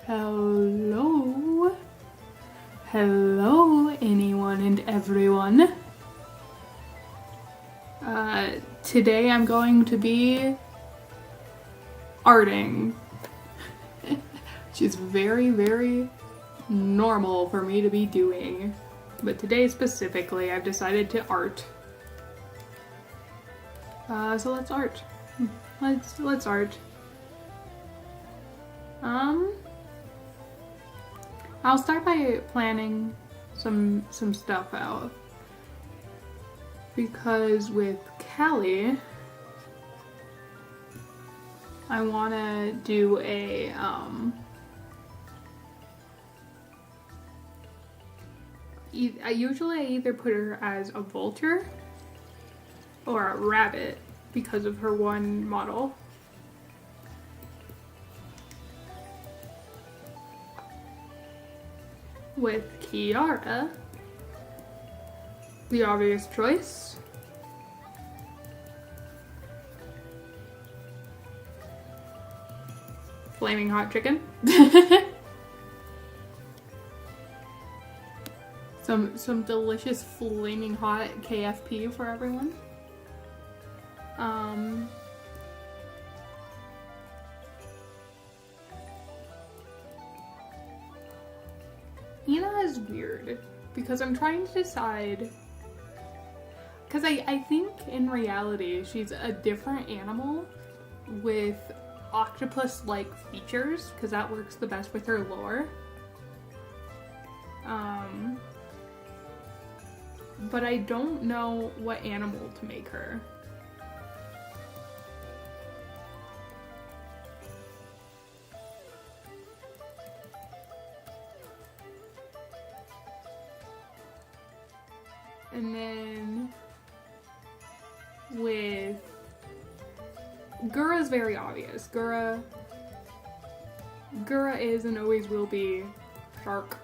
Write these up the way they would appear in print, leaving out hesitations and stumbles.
Hello. Hello, anyone and everyone. Today I'm going to be arting, which is very, very normal for me to be doing. But today specifically, I've decided to art. So let's art. Let's art. I'll start by planning some stuff out, because with Callie, I want to do a I either put her as a vulture or a rabbit because of her one model. With Kiara, the obvious choice. Flaming hot chicken. some delicious flaming hot KFP for everyone. Ina is weird because I'm trying to decide, because I think in reality she's a different animal with octopus-like features, because that works the best with her lore. But I don't know what animal to make her. And then with Gura's very obvious. Gura is and always will be shark.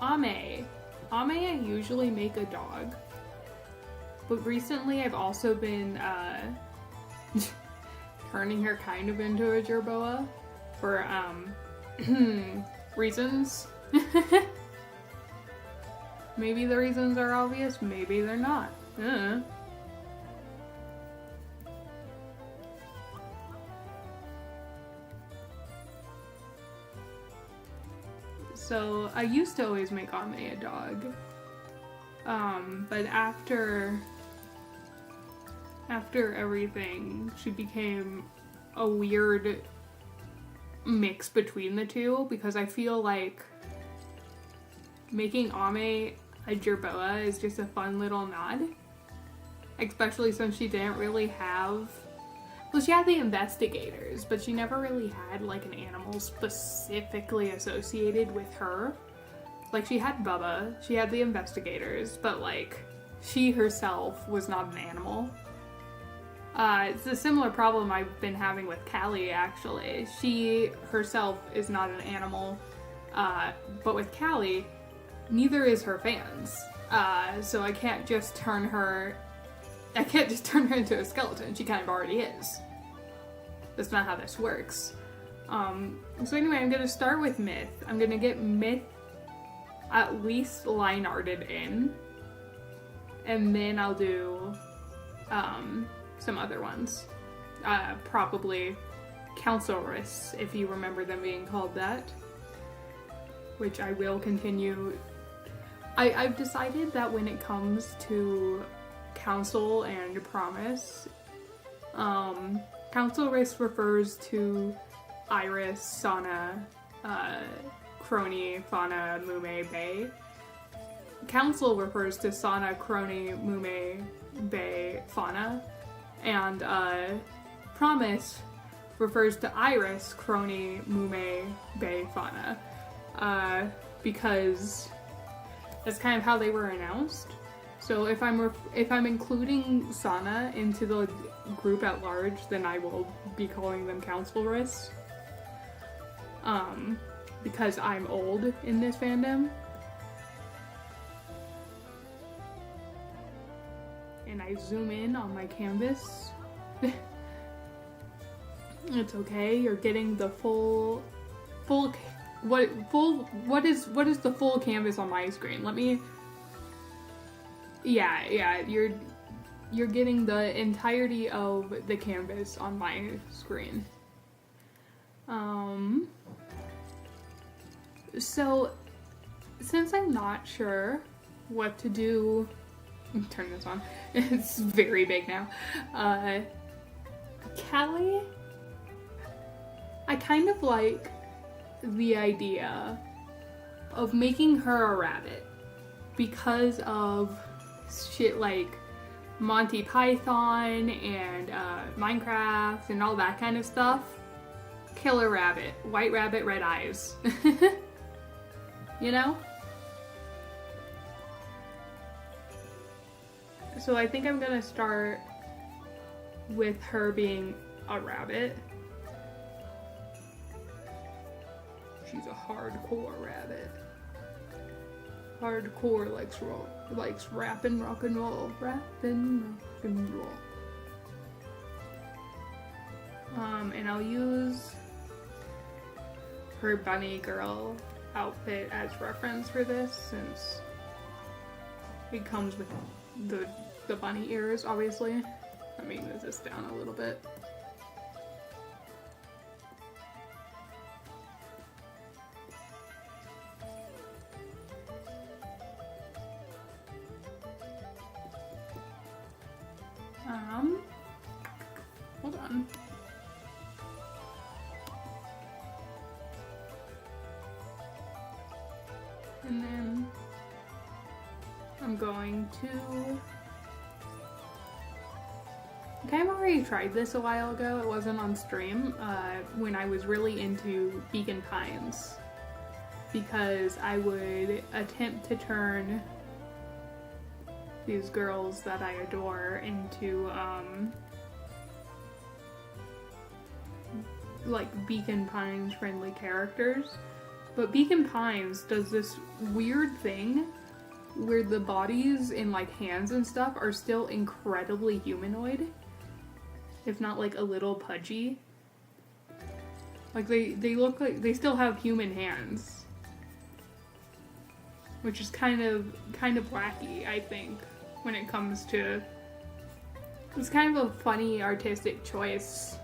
Ame I usually make a dog, but recently I've also been turning her kind of into a jerboa for reasons. Maybe the reasons are obvious, maybe they're not. So I used to always make Ame a dog, but after everything, she became a weird mix between the two, because I feel like making Ame a jerboa is just a fun little nod, especially since she didn't really have, well, she had the investigators, but she never really had like an animal specifically associated with her. Like, she had Bubba, she had the investigators, but like she herself was not an animal. It's a similar problem I've been having with Callie, actually. She herself is not an animal, but with Callie, neither is her fans. So I can't just turn her into a skeleton. She kind of already is. That's not how this works. So anyway, I'm gonna start with Myth. I'm gonna get Myth at least line arted in, and then I'll do some other ones. Probably Councilress, if you remember them being called that, which I will continue. I've decided that when it comes to Council and Promise, Councilress refers to Iris, Sana, Crony, Fauna, Mume, Bay. Council refers to Sana, Crony, Mume, Bay, Fauna. And Promise refers to Iris, Crony, Mume, Bay, Fauna. Because that's kind of how they were announced. So if I'm including Sana into the group at large, then I will be calling them Councilress. Because I'm old in this fandom. And I zoom in on my canvas. It's okay. You're getting the what is the full canvas on my screen? Let me. Yeah. You're getting the entirety of the canvas on my screen. So since I'm not sure what to do, turn this on. It's very big now. Callie, I kind of like the idea of making her a rabbit because of shit like Monty Python and Minecraft and all that kind of stuff. Killer rabbit, white rabbit, red eyes. You know? So I think I'm gonna start with her being a rabbit. She's a hardcore rabbit. Hardcore likes rapping rock and roll. Rapping rock and roll. And I'll use her bunny girl outfit as reference for this since it comes with the bunny ears, obviously. Let me move this down a little bit. Hold on. And then I'm going to... Okay, I've already tried this a while ago. It wasn't on stream when I was really into Beacon Pines because I would attempt to turn these girls that I adore into like Beacon Pines friendly characters. But Beacon Pines does this weird thing where the bodies and like hands and stuff are still incredibly humanoid, if not like a little pudgy. Like they look like they still have human hands, which is kind of wacky, I think, when it comes to. It's kind of a funny artistic choice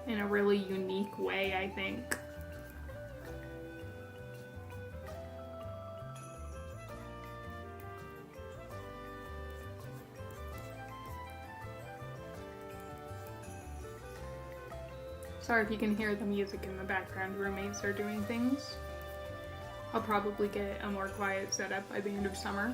in a really unique way, I think. Sorry if you can hear the music in the background. Roommates are doing things. I'll probably get a more quiet setup by the end of summer.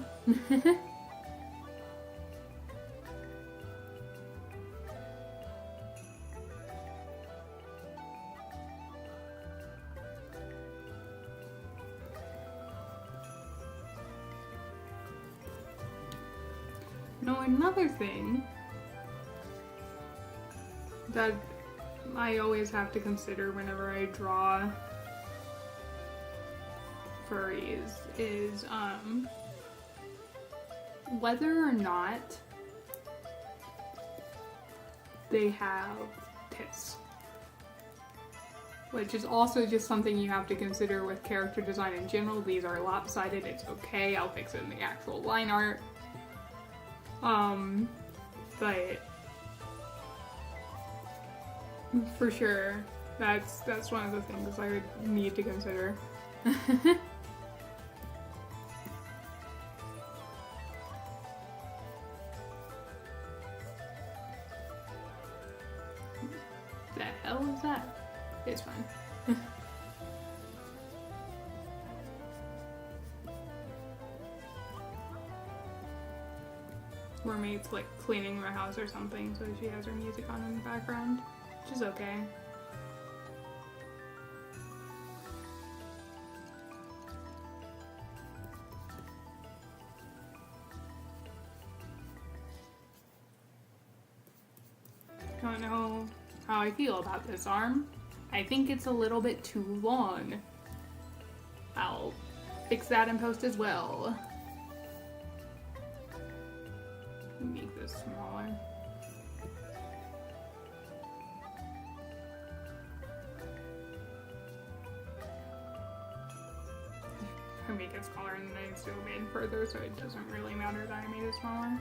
Now, another thing that I always have to consider whenever I draw furries is whether or not they have tits. Which is also just something you have to consider with character design in general. These are lopsided, it's okay, I'll fix it in the actual line art. But for sure, that's one of the things I would need to consider. The hell is that? It's fine. Roommate's like cleaning the house or something, so she has her music on in the background, which is okay. Don't know how I feel about this arm. I think it's a little bit too long. I'll fix that in post as well. Make this smaller. gonna make it smaller and then I zoom in further, so it doesn't really matter that I made it smaller.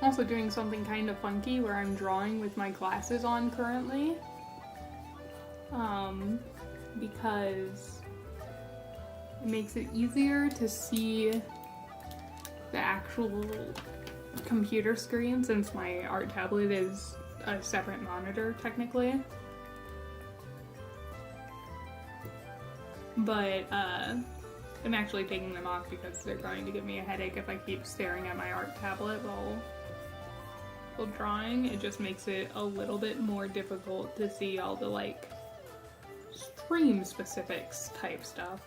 Also doing something kind of funky where I'm drawing with my glasses on currently. Because it makes it easier to see the actual computer screen since my art tablet is a separate monitor technically. But I'm actually taking them off because they're going to give me a headache if I keep staring at my art tablet while drawing. It just makes it a little bit more difficult to see all the like stream specifics type stuff.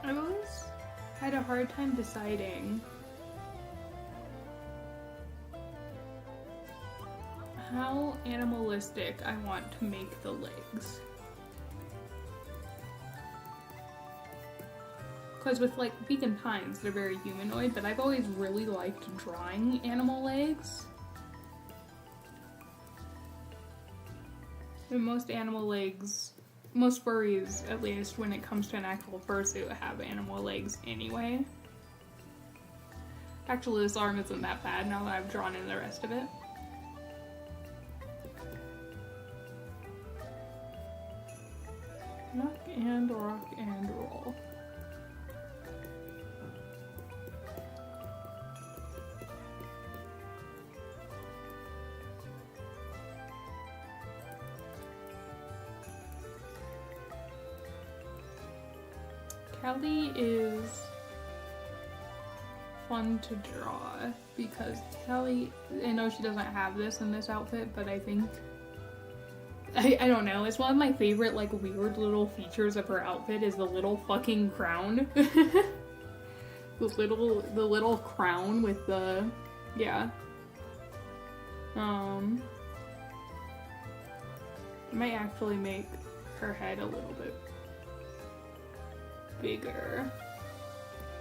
I've always had a hard time deciding how animalistic I want to make the legs. Because with like vegan pines, they're very humanoid, but I've always really liked drawing animal legs. And most animal legs, most furries, at least when it comes to an actual fursuit, have animal legs anyway. Actually, this arm isn't that bad now that I've drawn in the rest of it. Rock and roll. Callie is fun to draw because Callie, I know she doesn't have this in this outfit, but I think, I don't know, it's one of my favorite like weird little features of her outfit is the little fucking crown. the little crown with the, yeah. I might actually make her head a little bit bigger.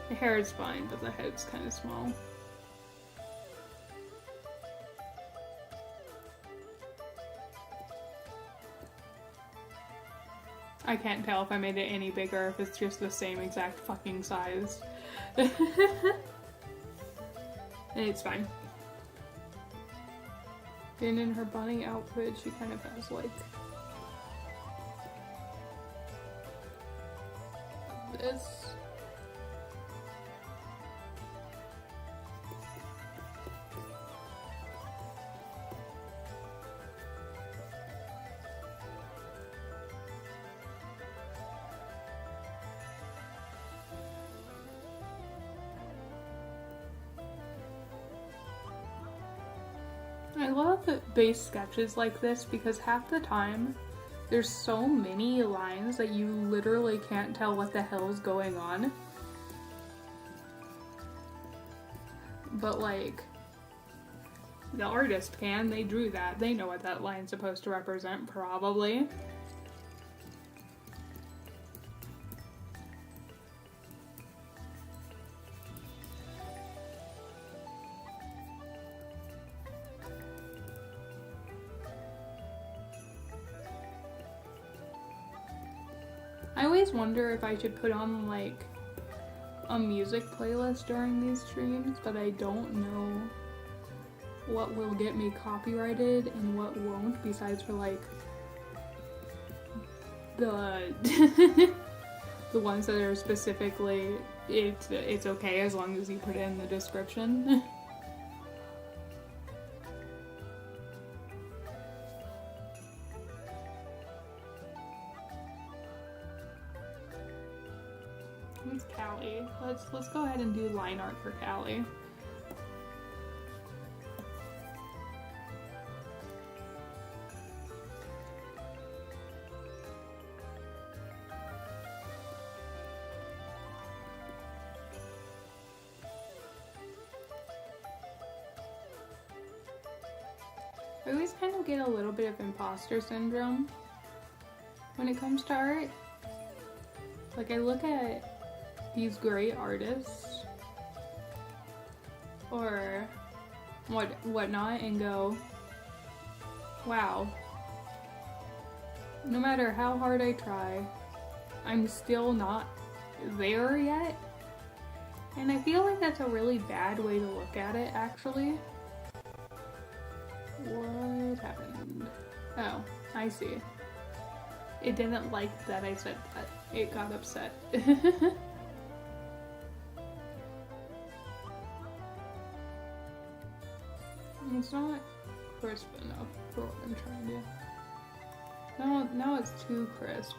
The hair is fine, but the head's kind of small. I can't tell if I made it any bigger, if it's just the same exact fucking size. It's fine. And in her bunny outfit, she kind of has like this. I love base sketches like this because half the time there's so many lines that you literally can't tell what the hell's going on. But like, the artist can, they drew that, they know what that line's supposed to represent, probably. I always wonder if I should put on like a music playlist during these streams, but I don't know what will get me copyrighted and what won't, besides for like the the ones that are specifically it's okay as long as you put it in the description. Who's Callie? Let's go ahead and do line art for Callie. I always kind of get a little bit of imposter syndrome when it comes to art. Like, I look at these great artists or whatnot and go, wow, no matter how hard I try, I'm still not there yet. And I feel like that's a really bad way to look at it, actually. What happened? Oh, I see. It didn't like that I said that. It got upset. It's not crisp enough for what I'm trying to do. No, now it's too crisp.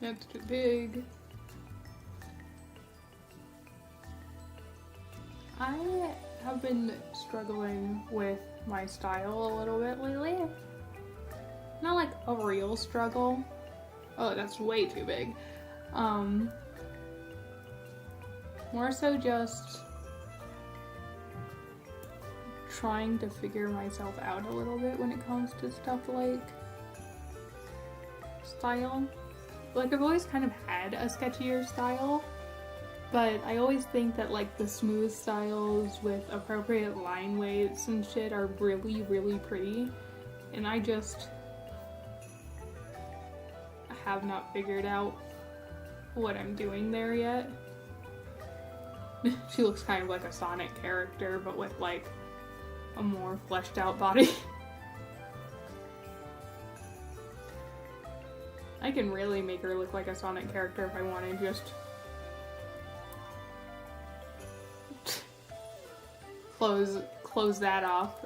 That's too big. I have been struggling with my style a little bit lately. Not like a real struggle. Oh, that's way too big. More so just trying to figure myself out a little bit when it comes to stuff like style. Like, I've always kind of had a sketchier style, but I always think that like the smooth styles with appropriate line weights and shit are really, really pretty, and I just have not figured out what I'm doing there yet. She looks kind of like a Sonic character, but with like a more fleshed out body. I can really make her look like a Sonic character if I want to just close that off.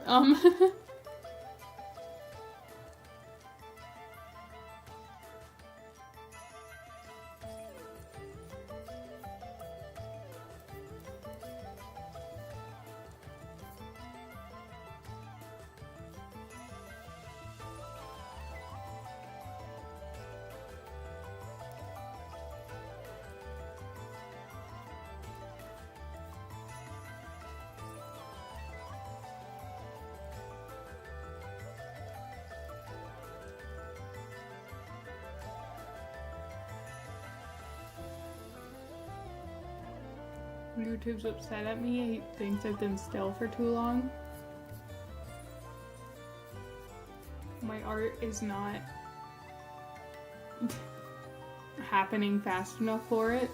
YouTube's upset at me. He thinks I've been still for too long. My art is not happening fast enough for it.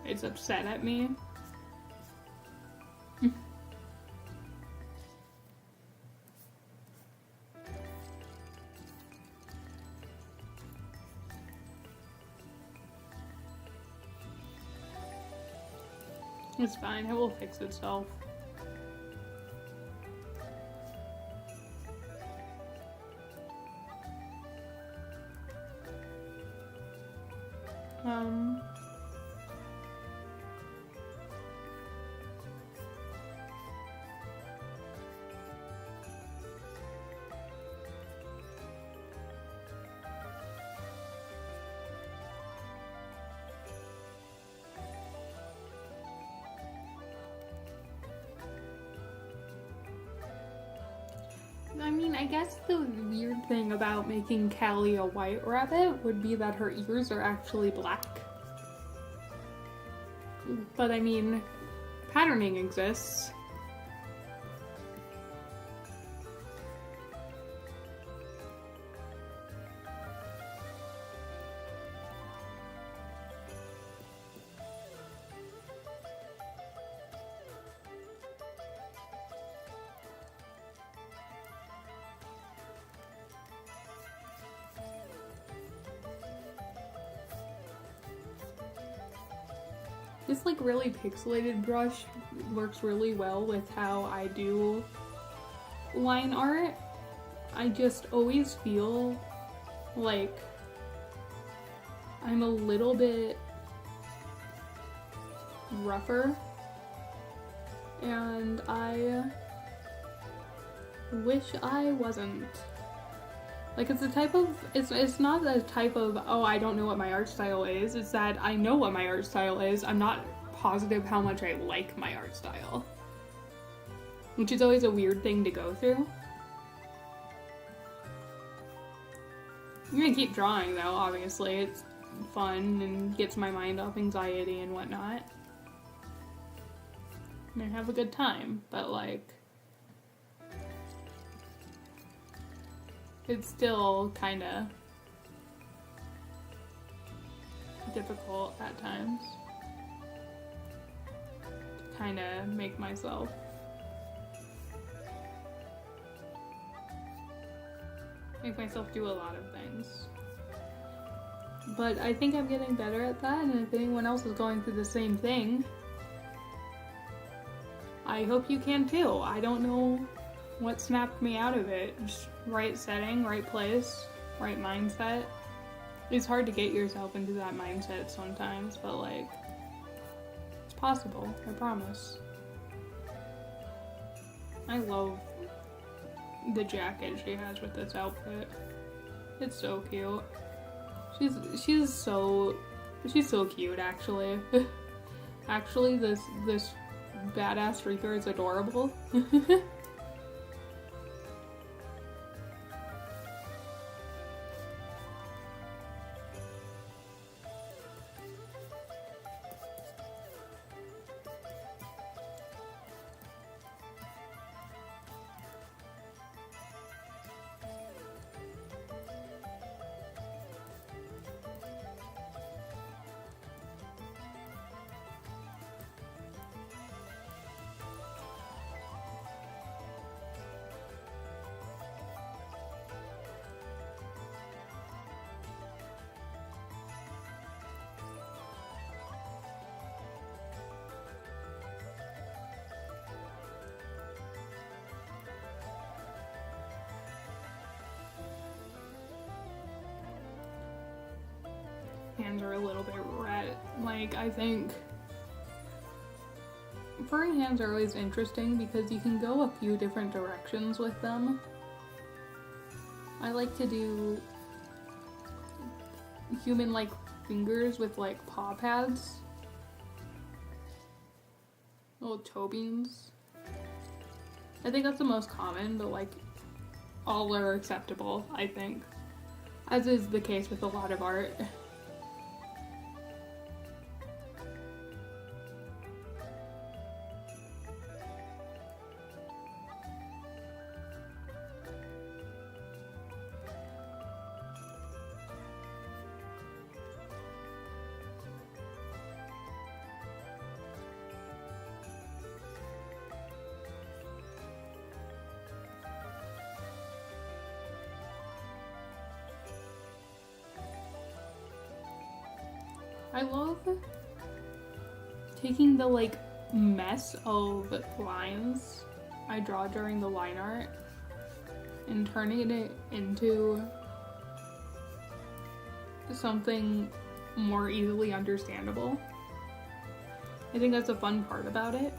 It's upset at me. It's fine, it will fix itself. I mean, I guess the weird thing about making Callie a white rabbit would be that her ears are actually black. But I mean, patterning exists. This like really pixelated brush works really well with how I do line art. I just always feel like I'm a little bit rougher, and I wish I wasn't. Like, it's a type of, it's not a type of, oh, I don't know what my art style is. It's that I know what my art style is. I'm not positive how much I like my art style. Which is always a weird thing to go through. I'm gonna keep drawing though, obviously. It's fun and gets my mind off anxiety and whatnot. And I have a good time, but like, it's still kinda difficult at times to kinda make myself do a lot of things. But I think I'm getting better at that, and if anyone else is going through the same thing, I hope you can too. I don't know what snapped me out of it. Just right setting, right place, right mindset. It's hard to get yourself into that mindset sometimes, but like, it's possible, I promise. I love the jacket she has with this outfit. It's so cute. She's so cute, actually. Actually, this badass streaker is adorable. Hands are a little bit red. Like, I think furry hands are always interesting because you can go a few different directions with them. I like to do human-like fingers with like paw pads. Little toe beans. I think that's the most common, but like all are acceptable, I think. As is the case with a lot of art. I love taking the like mess of lines I draw during the line art and turning it into something more easily understandable. I think that's a fun part about it.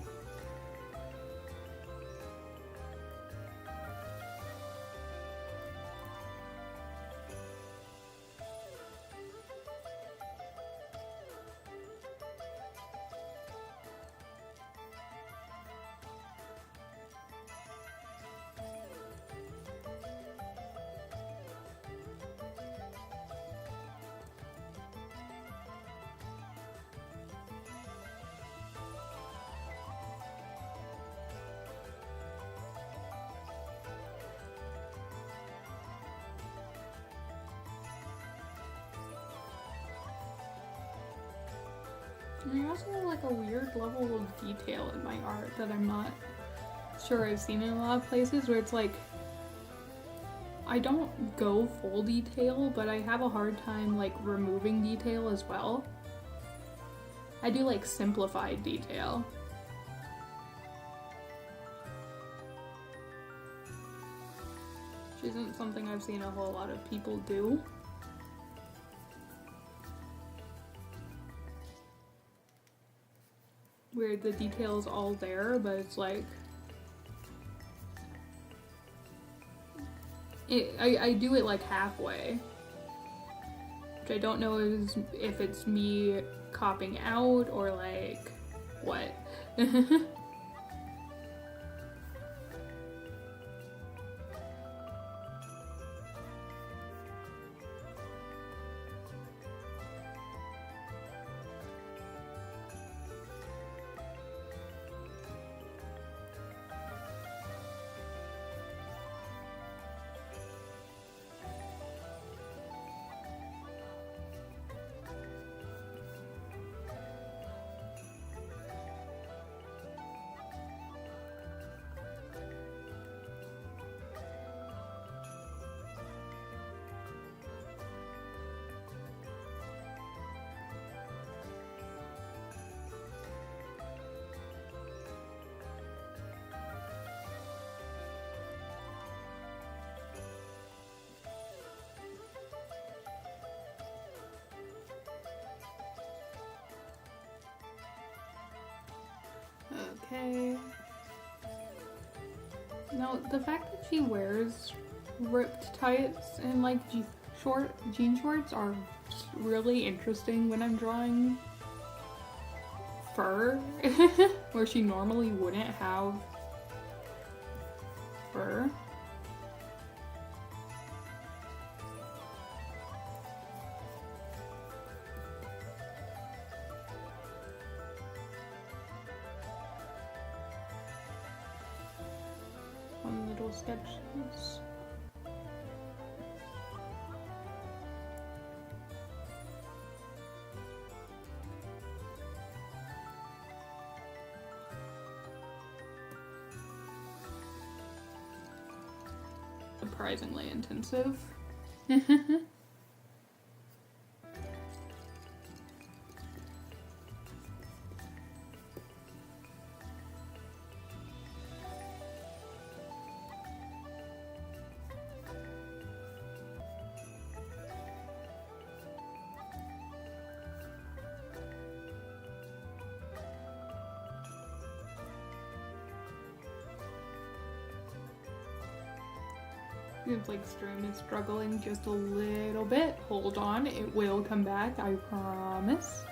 And I also have like a weird level of detail in my art that I'm not sure I've seen in a lot of places, where it's like I don't go full detail, but I have a hard time like removing detail as well. I do like simplified detail. Which isn't something I've seen a whole lot of people do. Where the detail is all there, but it's like I do it like halfway, which I don't know if it's me copping out or like what. Okay. Now, the fact that she wears ripped tights and like jean shorts are really interesting when I'm drawing fur, where she normally wouldn't have fur. One little sketches. Surprisingly intensive. Seems like stream is struggling just a little bit. Hold on, it will come back, I promise.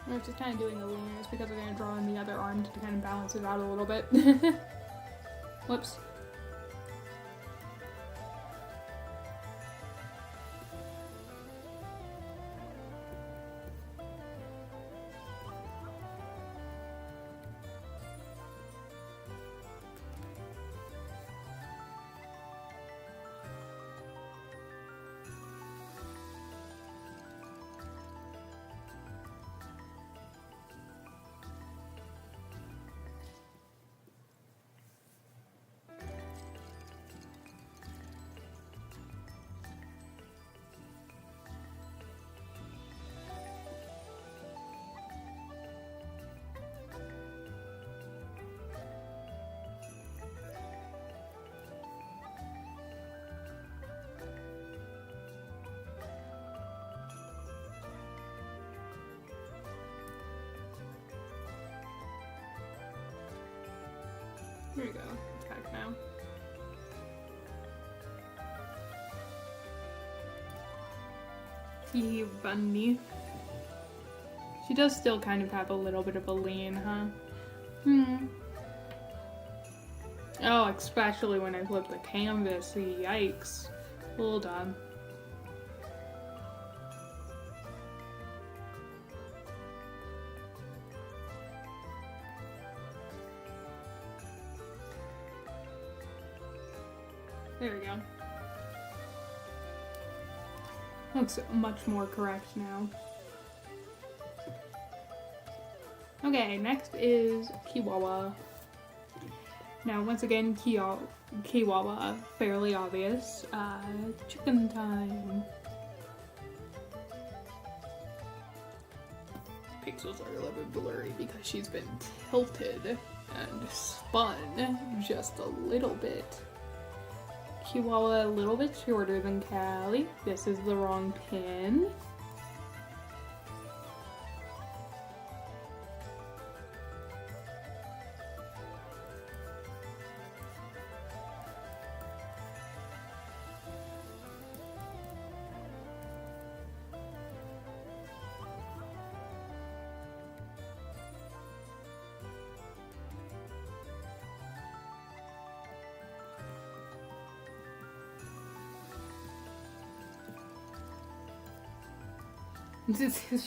I was just kind of doing the leanness because I'm going to draw in the other arm to kind of balance it out a little bit. Whoops. Here we go. It's back now. Eve Bunny. She does still kind of have a little bit of a lean, huh? Oh, especially when I flip the canvas. Yikes. Hold on. There we go. Looks much more correct now. Okay, next is Chihuahua. Now, once again, Chihuahua, fairly obvious. Chicken time. Pixels are a little bit blurry because she's been tilted and spun just a little bit. Chihuahua a little bit shorter than Callie. This is the wrong pin.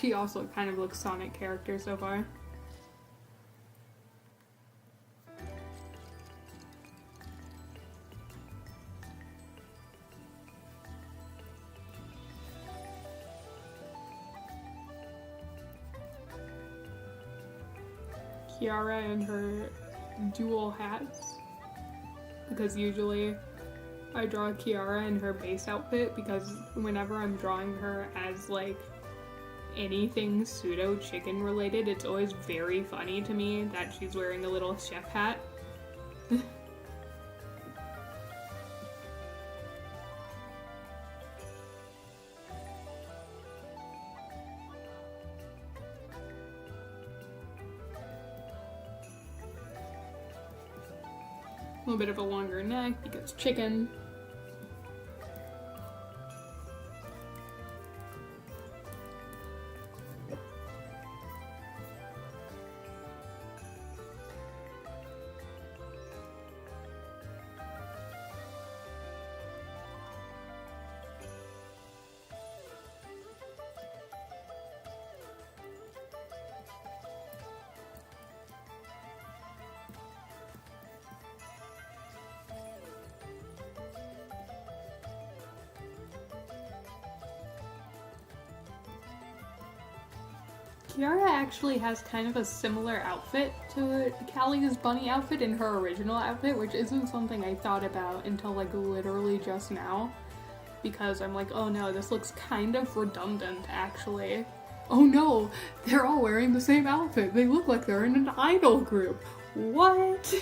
She also kind of looks Sonic character so far. Kiara and her dual hats, because usually I draw Kiara in her base outfit because whenever I'm drawing her as like anything pseudo chicken related, it's always very funny to me that she's wearing a little chef hat. A little bit of a longer neck because chicken. Kiara actually has kind of a similar outfit to Callie's bunny outfit in her original outfit, which isn't something I thought about until like literally just now. Because I'm like, oh no, this looks kind of redundant actually. Oh no, they're all wearing the same outfit. They look like they're in an idol group. What?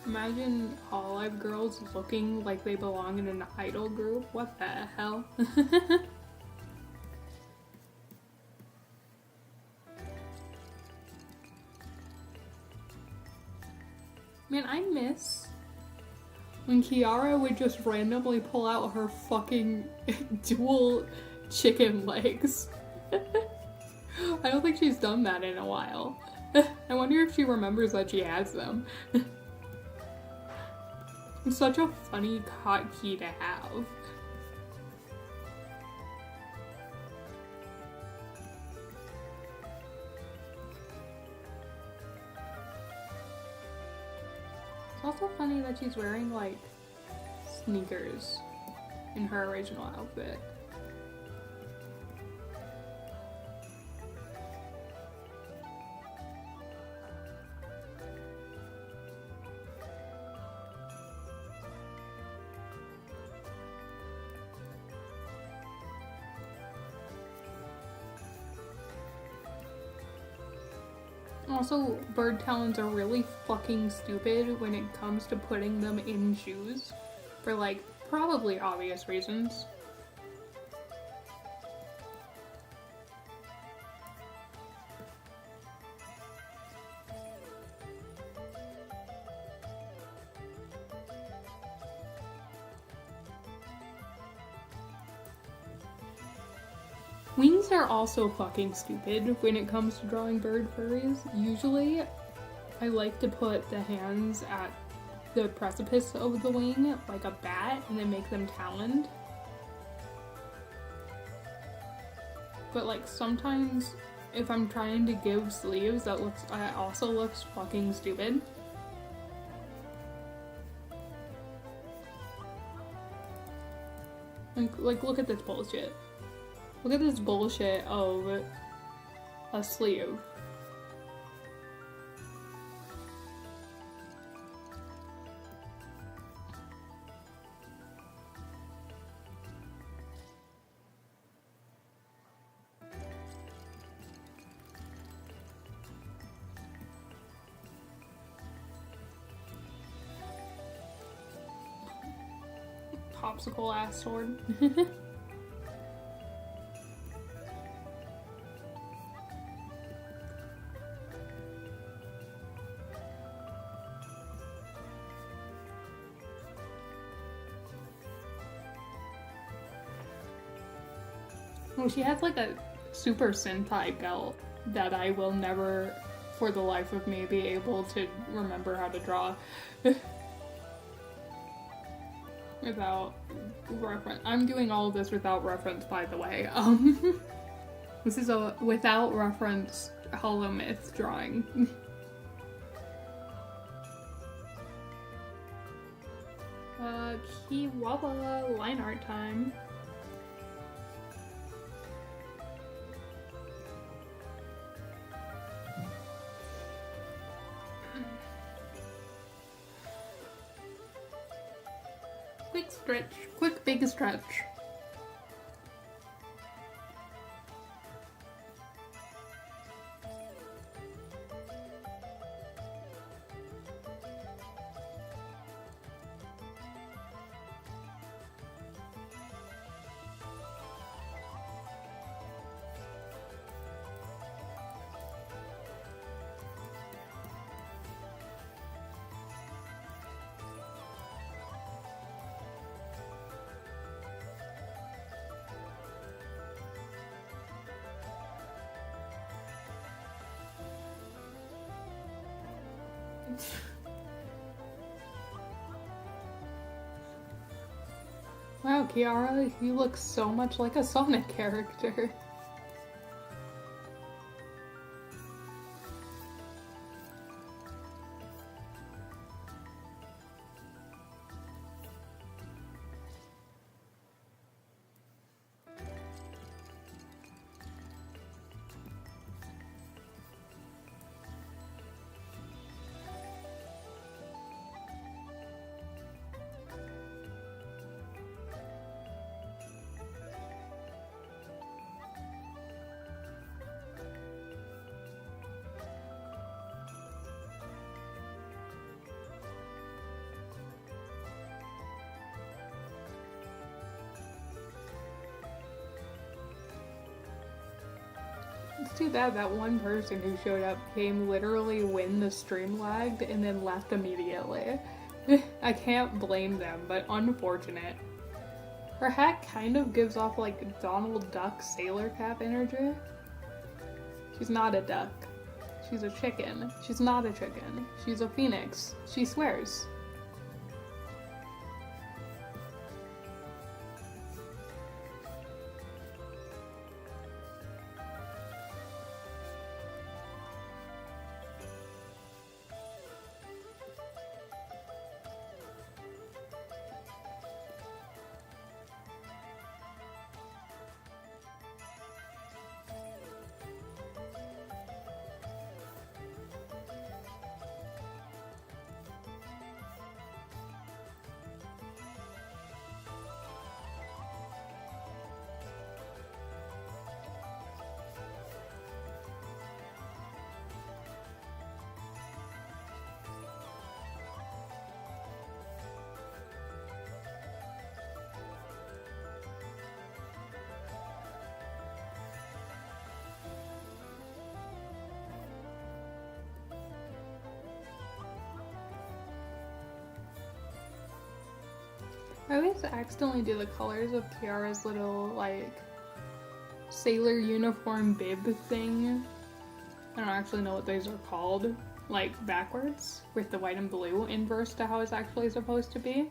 Imagine Hololive Girls looking like they belong in an idol group. What the hell? Man, I miss when Kiara would just randomly pull out her fucking dual chicken legs. I don't think she's done that in a while. I wonder if she remembers that she has them. It's such a funny hotkey to have. It's also funny that she's wearing like sneakers in her original outfit. Also, bird talons are really fucking stupid when it comes to putting them in shoes. For like, probably obvious reasons. Wings are also fucking stupid when it comes to drawing bird furries. Usually, I like to put the hands at the precipice of the wing, like a bat, and then make them taloned. But like sometimes, if I'm trying to give sleeves, that also looks fucking stupid. Like, look at this bullshit. Look at this bullshit of a sleeve. Popsicle ass sword. Well, she has like a super Sentai belt that I will never, for the life of me, be able to remember how to draw. Without reference. I'm doing all of this without reference, by the way. This is a without reference Hollow Myth drawing. Kiwawa line art time. Quick stretch. Quick big stretch. Wow, Kiara, you look so much like a Sonic character. It's too bad that one person who showed up came literally when the stream lagged and then left immediately. I can't blame them, but unfortunate. Her hat kind of gives off like Donald Duck sailor cap energy. She's not a duck. She's a chicken. She's not a chicken. She's a phoenix. She swears. I always accidentally do the colors of Kiara's little, like, sailor uniform bib thing. I don't actually know what those are called. Like backwards with the white and blue inverse to how it's actually supposed to be.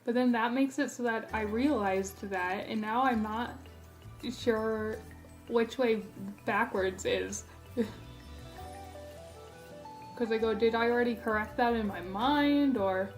But then that makes it so that I realized that, and now I'm not sure which way backwards is. Because I go, did I already correct that in my mind, or...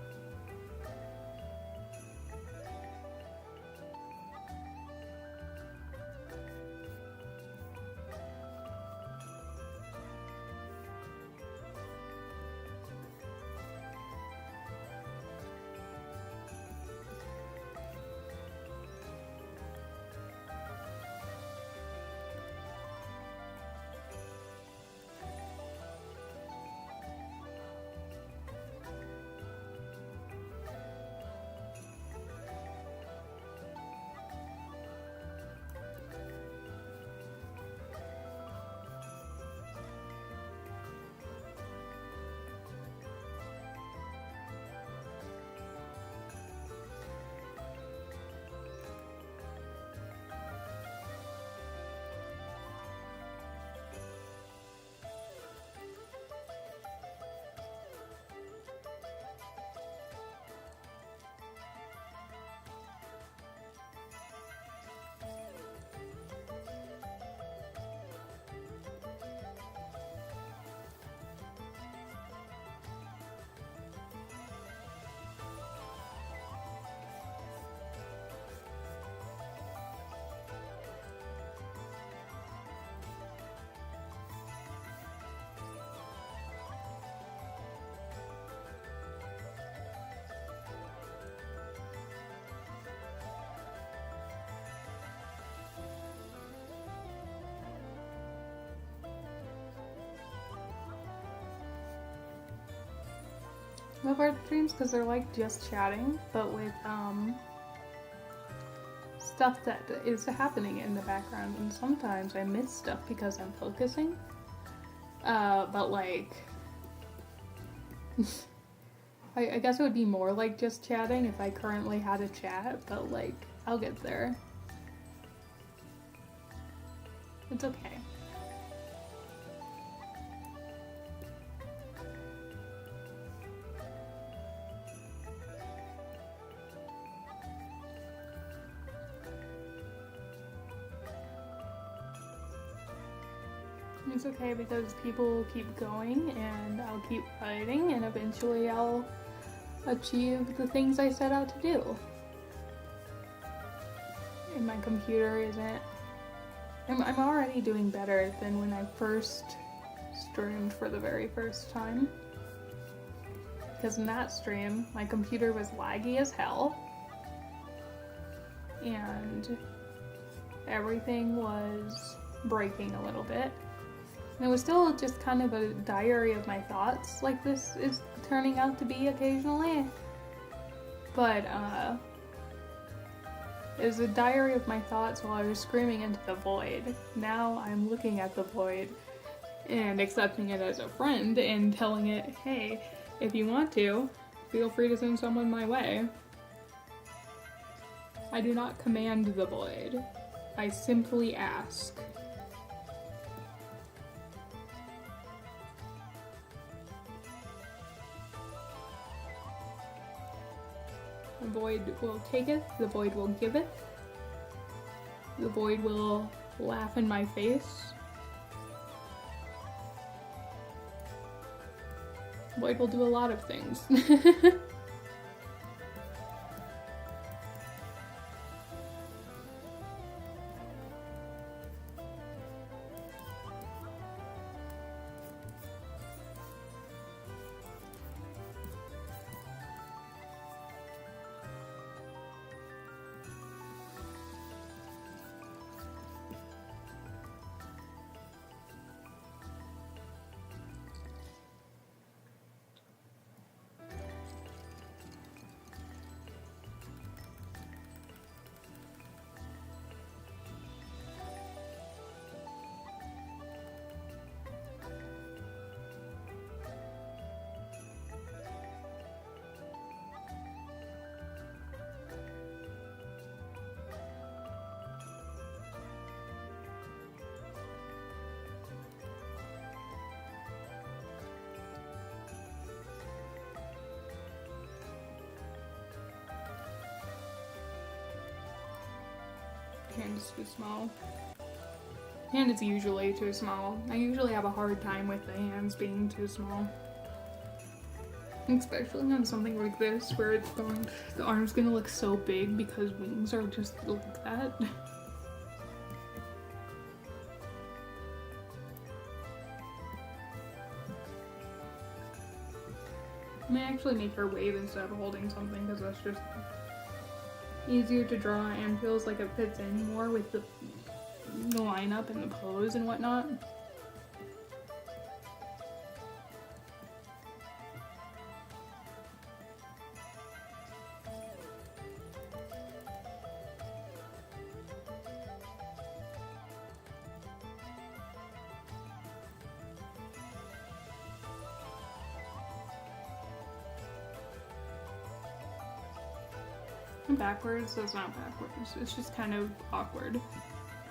I love art streams because they're like just chatting, but with stuff that is happening in the background, and sometimes I miss stuff because I'm focusing. But like, I guess it would be more like just chatting if I currently had a chat, but like, I'll get there. It's okay. It's okay because people keep going and I'll keep fighting and eventually I'll achieve the things I set out to do. And my computer isn't... I'm already doing better than when I first streamed for the very first time. Because in that stream, my computer was laggy as hell. And everything was breaking a little bit. And it was still just kind of a diary of my thoughts, like this is turning out to be occasionally. But, it was a diary of my thoughts while I was screaming into the void. Now I'm looking at the void and accepting it as a friend and telling it, hey, if you want to, feel free to send someone my way. I do not command the void. I simply ask. The void will taketh, the void will giveth, the void will laugh in my face. The void will do a lot of things. hand is too small. Hand is usually too small. I usually have a hard time with the hands being too small. Especially on something like this where it's going, the arm's gonna look so big because wings are just like that. I may actually make her wave instead of holding something because that's just easier to draw and feels like it fits in more with the lineup and the pose and whatnot. Backwards, so it's not backwards. It's just kind of awkward.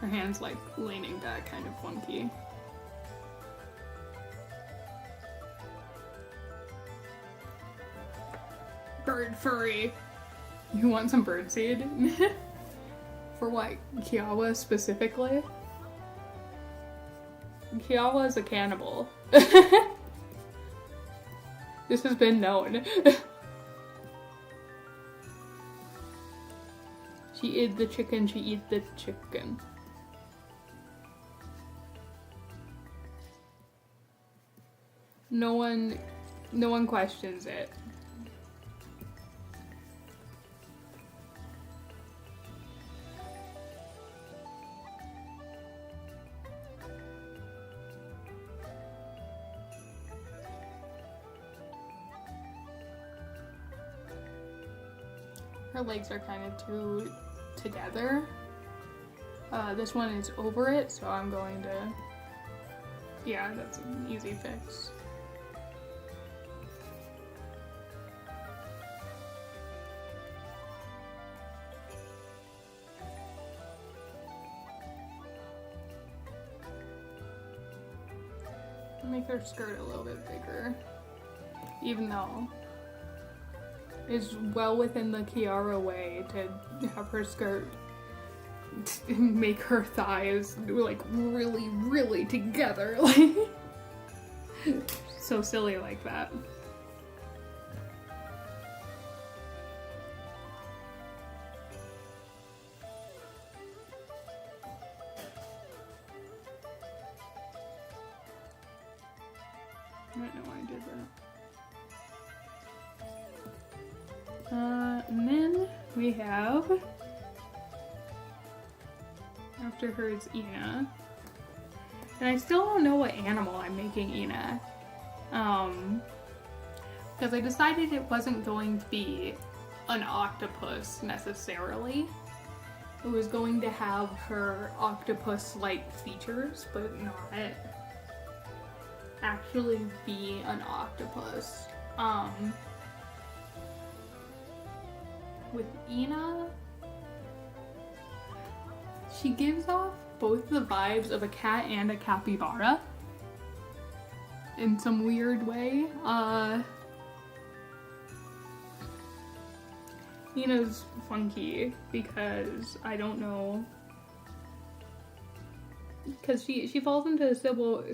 Her hand's like leaning back, kind of funky. Bird furry. You want some birdseed? For what? Kiawa specifically? Kiawa is a cannibal. This has been known. She eat the chicken, she eat the chicken. No one questions it. Her legs are kind of too together. This one is over it, so I'm going to... Yeah, that's an easy fix. I'll make her skirt a little bit bigger, even though it's well within the Kiara way to have her skirt make her thighs like really, really together, like so silly like that. I don't know why I did that. And then we have, after her is Ina. And I still don't know what animal I'm making Ina. Because I decided it wasn't going to be an octopus necessarily. It was going to have her octopus-like features, but not actually be an octopus. With Ina, she gives off both the vibes of a cat and a capybara in some weird way. Ina's funky because I don't know, because she falls into a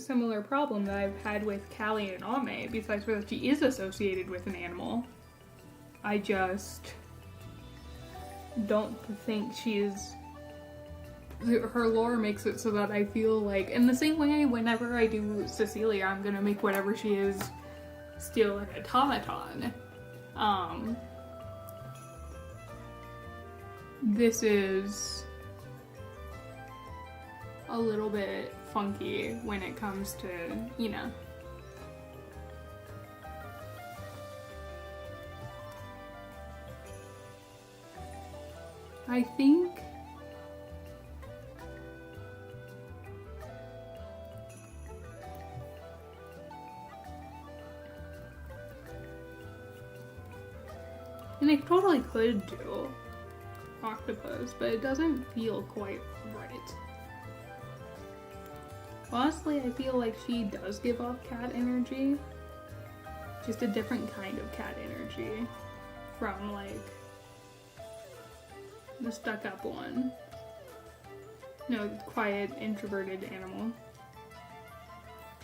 similar problem that I've had with Callie and Ame, besides that she is associated with an animal. I just don't think she's... Her lore makes it so that I feel like, in the same way whenever I do Cecilia, I'm gonna make whatever she is still an automaton. This is a little bit funky when it comes to Ina. I think and I totally could do octopus, but it doesn't feel quite right. Honestly, I feel like she does give off cat energy. Just a different kind of cat energy from like the stuck up one. No, quiet, introverted animal.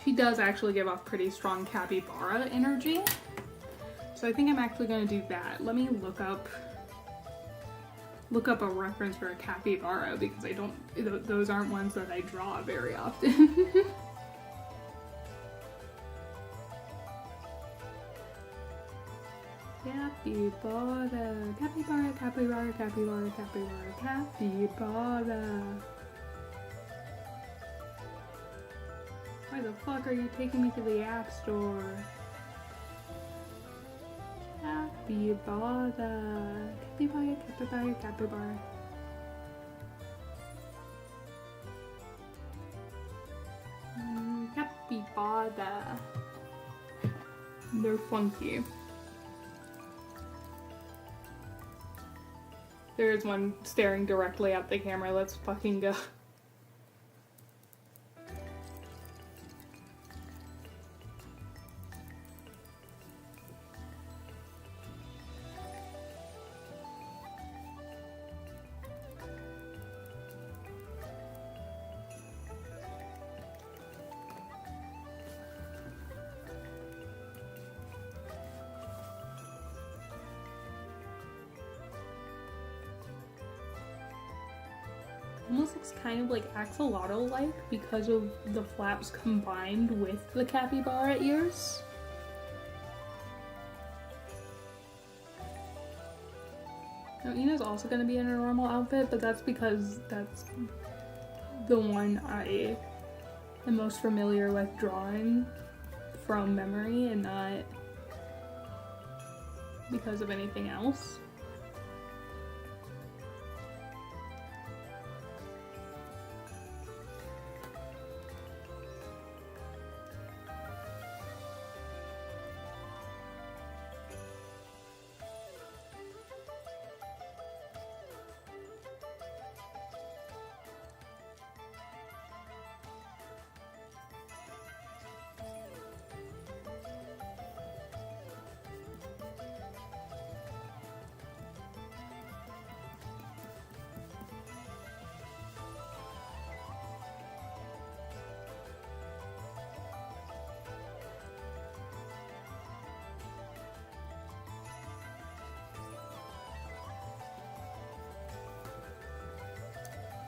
She does actually give off pretty strong capybara energy. So I think I'm actually going to do that. Let me look up a reference for a capybara because I don't, those aren't ones that I draw very often. Capybara, capybara, capybara, capybara, capybara, capybara. Why the fuck are you taking me to the App Store? Capybara, capybara, capybara, capybara. Capybara. They're funky. There is one staring directly at the camera. Let's fucking go. Almost looks kind of like axolotl-like because of the flaps combined with the capybara ears. Now Ina's also going to be in a normal outfit, but that's because that's the one I am most familiar with drawing from memory and not because of anything else.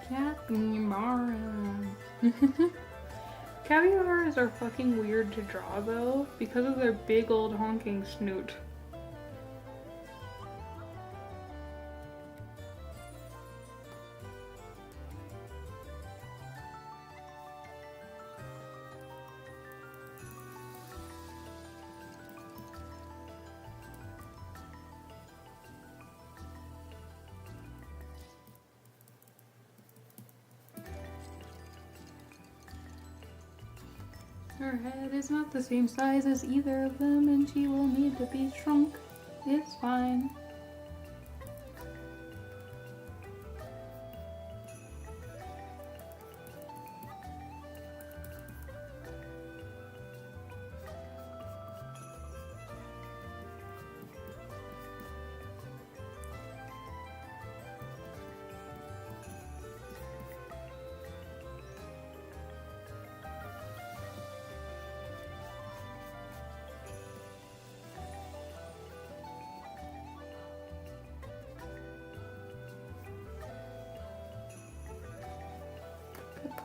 Capybara. Capybaras are fucking weird to draw though, because of their big old honking snoot. Her head is not the same size as either of them, and she will need to be shrunk. It's fine.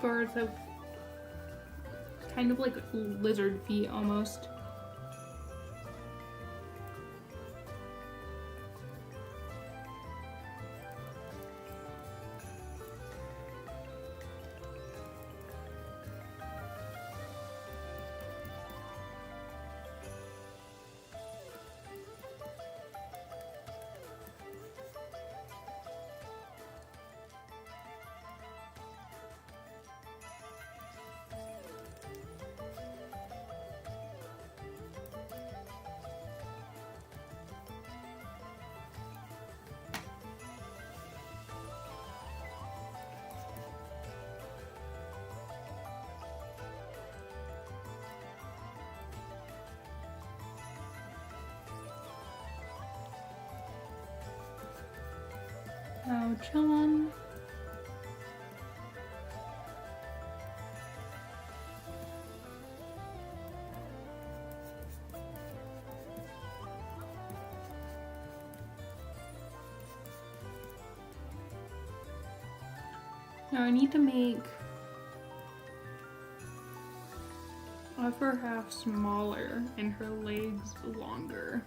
Birds have kind of like lizard feet almost. Now, John. Now I need to make upper half smaller and her legs longer.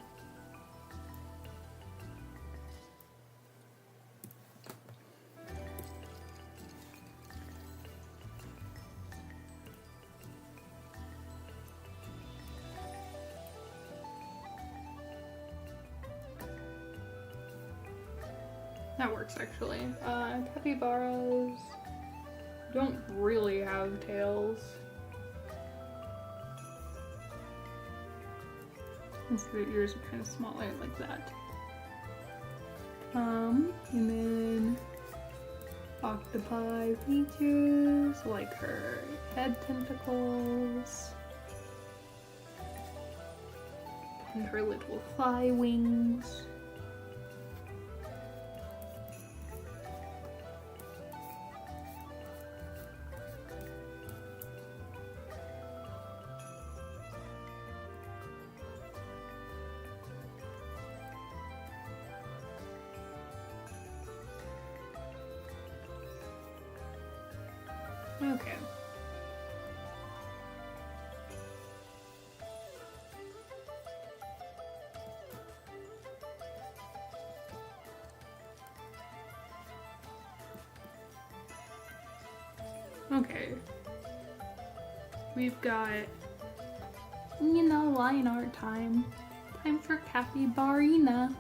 That works actually. Capybaras don't really have tails. And so their ears are kind of smaller like that. And then octopi features like her head tentacles and her little fly wings. Okay. Okay. We've got, line art time. Time for Capybarina.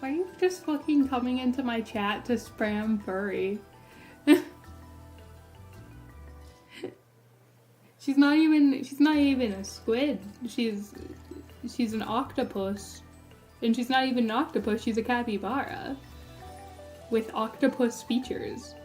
Why are you just fucking coming into my chat to spam furry? She's not even a squid. She's an octopus. And she's not even an octopus, she's a capybara. With octopus features.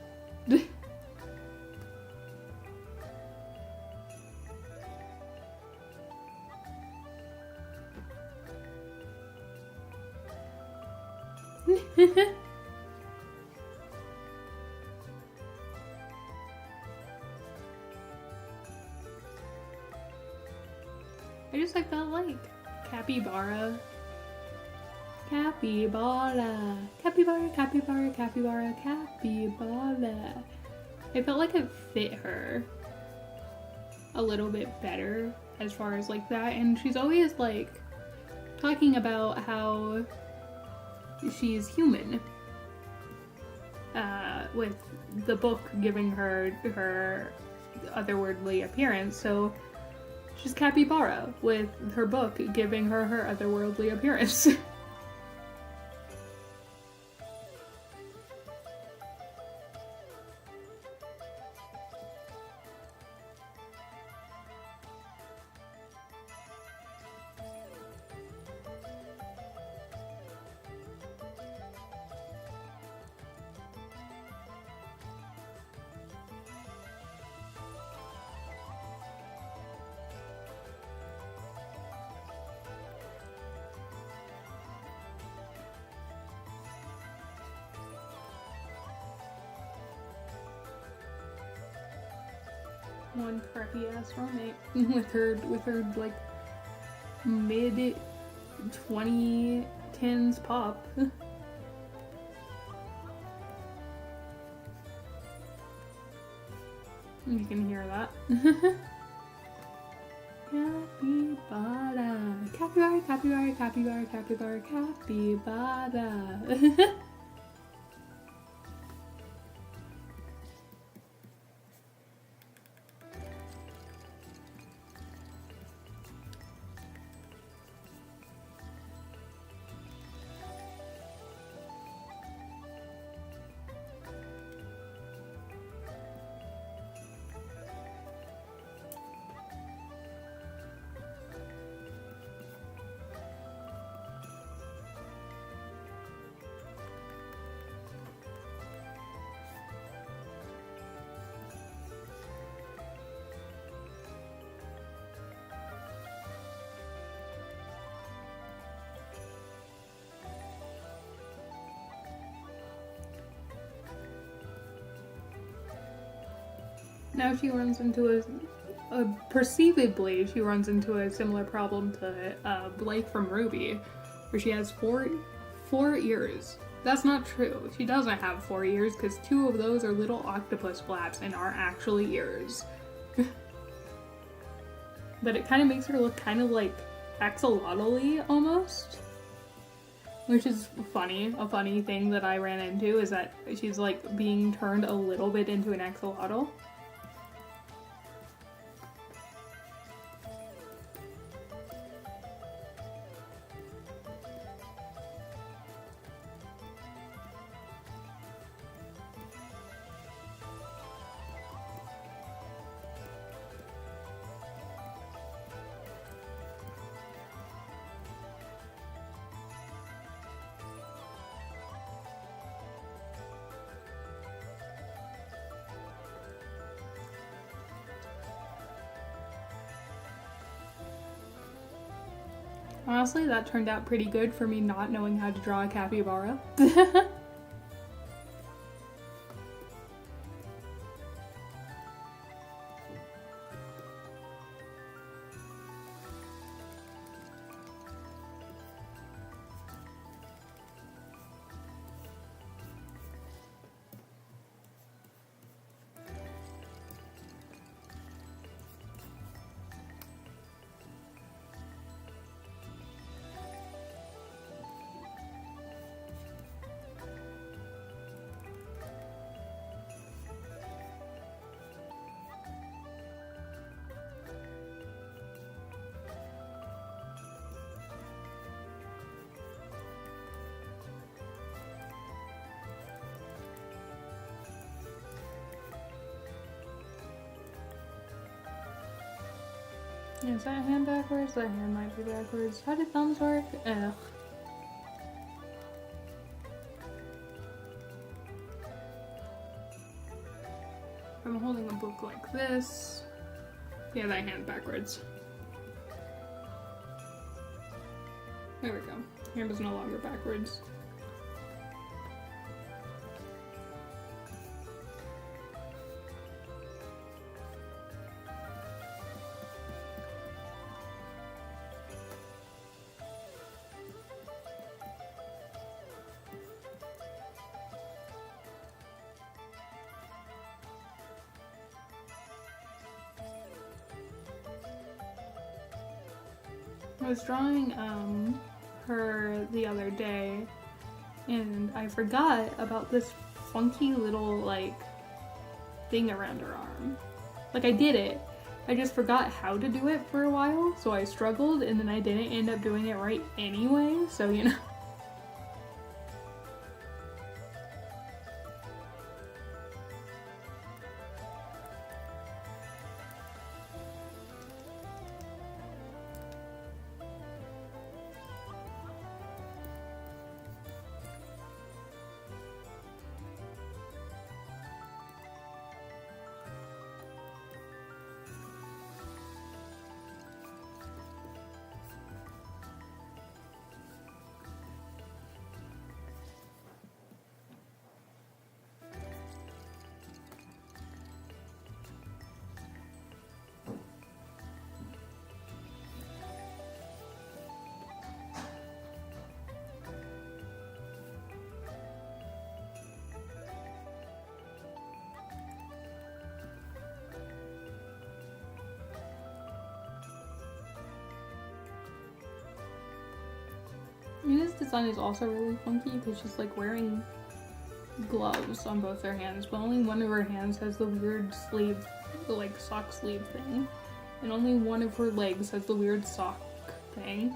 I felt like capybara. Capybara. Capybara, capybara, capybara, capybara. I felt like it fit her a little bit better as far as like that. And she's always like talking about how she's human. With the book giving her her otherworldly appearance. So she's capybara with her book giving her her otherworldly appearance. One crappy ass roommate with her like mid 2010s pop. You can hear that. Capybara, capybara, capybara, capybara, capybara, capybara. Now she runs into perceivably, she runs into a similar problem to Blake from Ruby, where she has four ears. That's not true. She doesn't have 4 ears because 2 of those are little octopus flaps and are actually ears. But it kind of makes her look kind of like axolotl-y almost. Which is funny. A funny thing that I ran into is that she's like being turned a little bit into an axolotl. Honestly, that turned out pretty good for me not knowing how to draw a capybara. Is that hand backwards? That hand might be backwards. How do thumbs work? Ugh. I'm holding a book like this. Yeah, that hand backwards. There we go. Hand is no longer backwards. I was drawing her the other day and I forgot about this funky little like thing around her arm. Like I did it, I just forgot how to do it for a while, so I struggled and then I didn't end up doing it right anyway, so you know. I mean, this design is also really funky because she's like wearing gloves on both her hands, but only one of her hands has the weird sleeve, the like sock sleeve thing, and only one of her legs has the weird sock thing.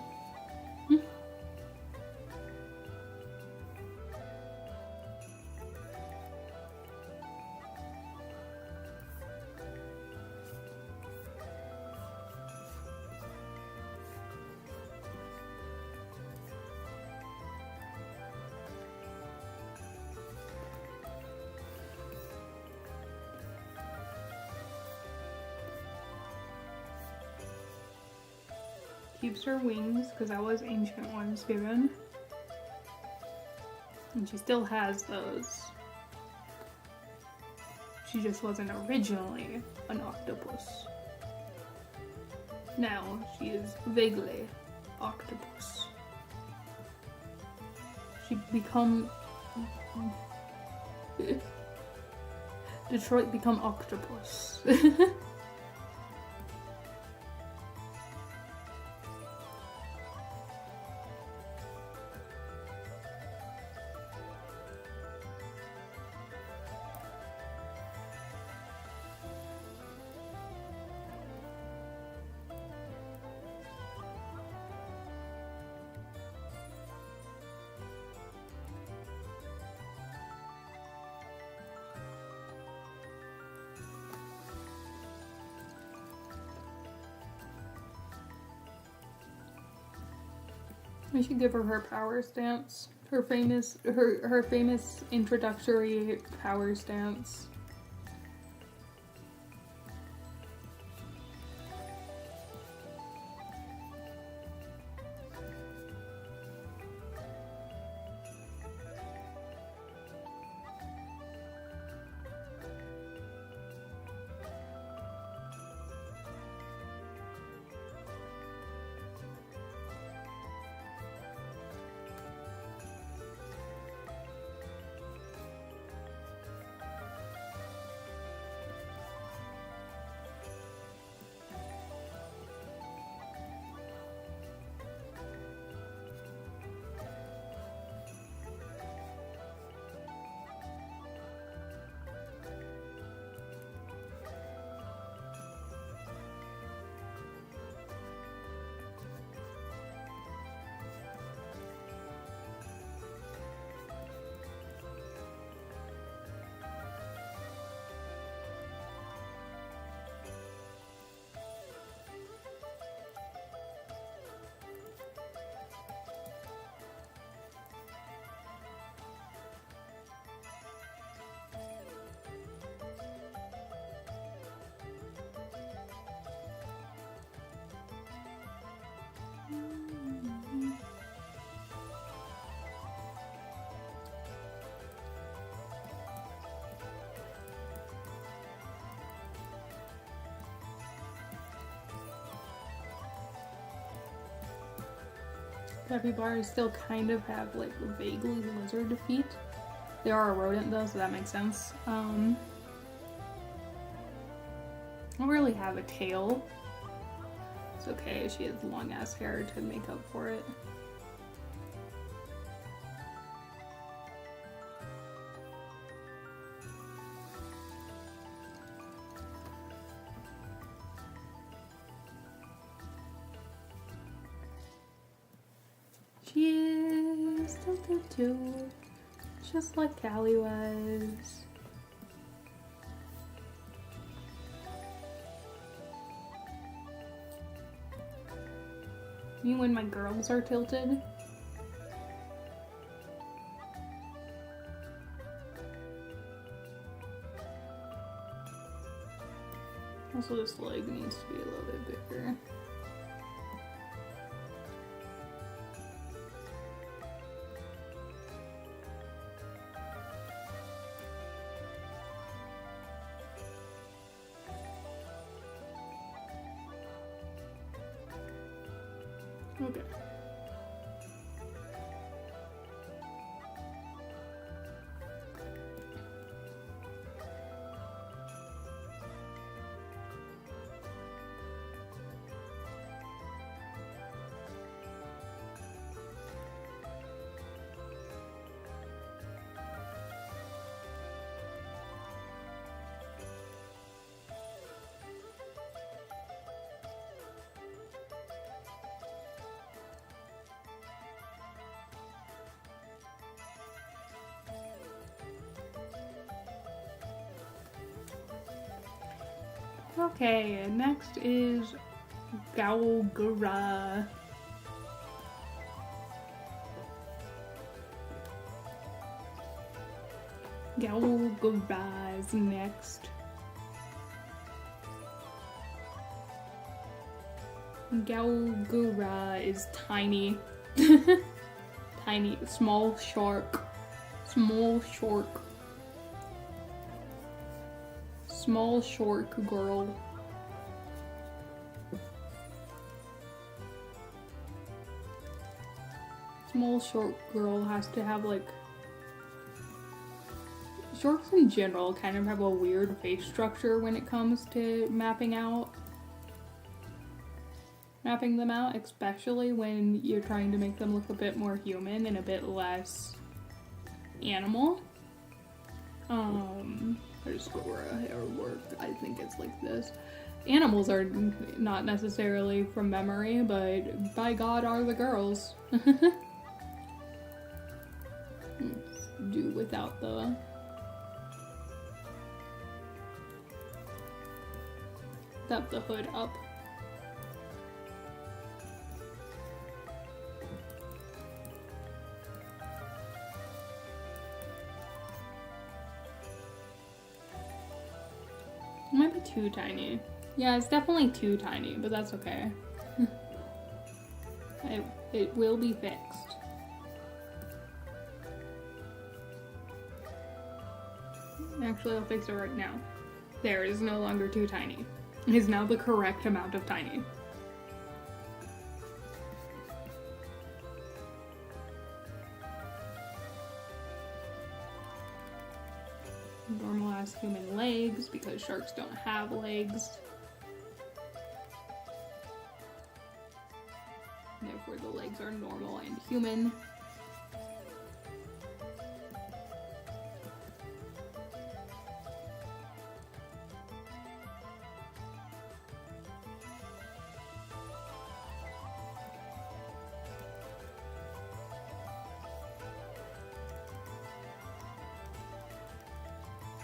Keeps her wings, because that was ancient ones given. And she still has those. She just wasn't originally an octopus. Now she is vaguely octopus. She become Detroit become octopus. We should give her her power stance. Her famous introductory power stance. Capybaras still kind of have like vaguely lizard feet. They are a rodent though, so that makes sense. I don't really have a tail. It's okay, she has long ass hair to make up for it. She is tilted too, just like Callie was. You mean when my girls are tilted? Also, this leg needs to be a little bit bigger. Okay. Okay, next is Gaulgura. Gaulgura is next. Gaulgura is tiny. Tiny, small shark. Small shark. Small short girl. Small short girl has to have like... Shorts in general kind of have a weird face structure when it comes to mapping them out, especially when you're trying to make them look a bit more human and a bit less animal. Underscore hair work, I think it's like this. Animals are not necessarily from memory, but by God are the girls. Do without the hood up. It might be too tiny. Yeah, it's definitely too tiny, but that's okay. It will be fixed. Actually, I'll fix it right now. There, it is no longer too tiny. It is now the correct amount of tiny. Normal ass human legs, because sharks don't have legs. Therefore, the legs are normal and human.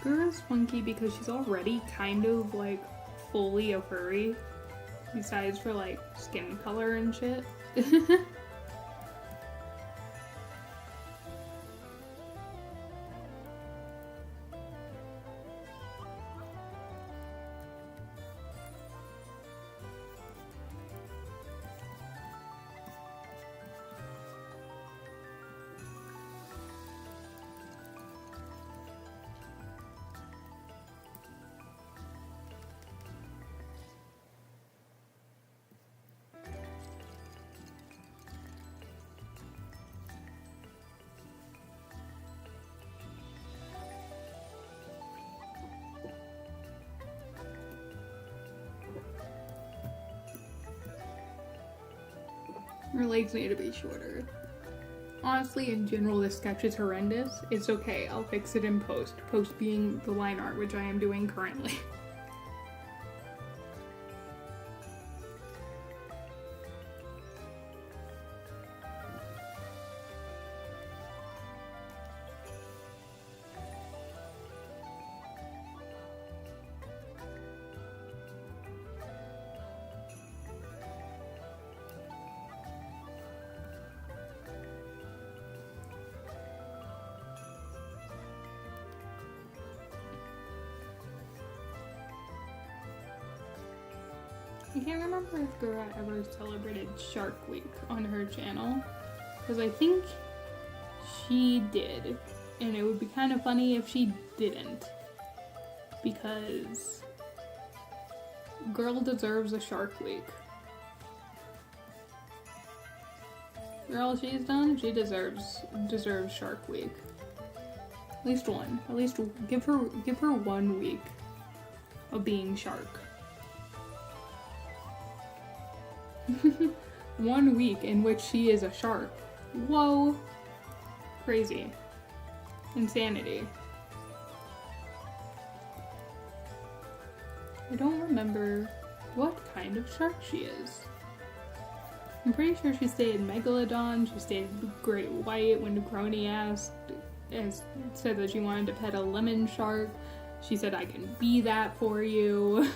Gura's funky because she's already kind of like fully a furry, besides for like skin color and shit. Her legs need to be shorter. Honestly, in general, this sketch is horrendous. It's okay, I'll fix it in post. Post being the line art, which I am doing currently. I can't remember if Gura ever celebrated Shark Week on her channel, because I think she did, and it would be kind of funny if she didn't, because girl deserves a Shark Week. For all she's done, she deserves Shark Week. At least one. At least give her 1 week of being shark. 1 week in which she is a shark. Whoa. Crazy. Insanity. I don't remember what kind of shark she is. I'm pretty sure she stayed Megalodon, she stayed Great White when Crony said that she wanted to pet a lemon shark. She said, I can be that for you.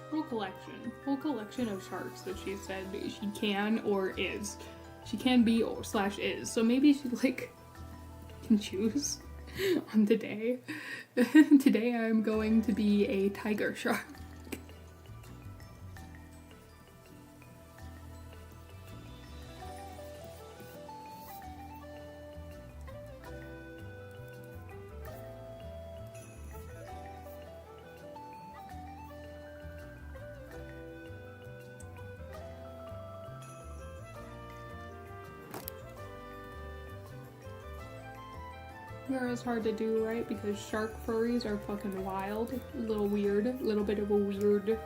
Whole collection of sharks that she said she can or is. She can be or / is. So maybe she like can choose on the day. Today I'm going to be a tiger shark. Girl is hard to do, right? Because shark furries are fucking wild. A little weird. A little bit of a weird...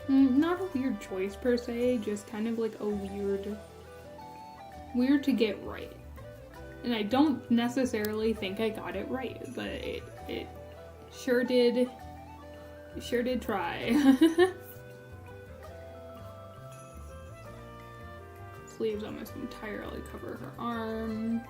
not a weird choice per se, just kind of like a weird... Weird to get right. And I don't necessarily think I got it right, but it sure did try. Sleeves almost entirely cover her arms.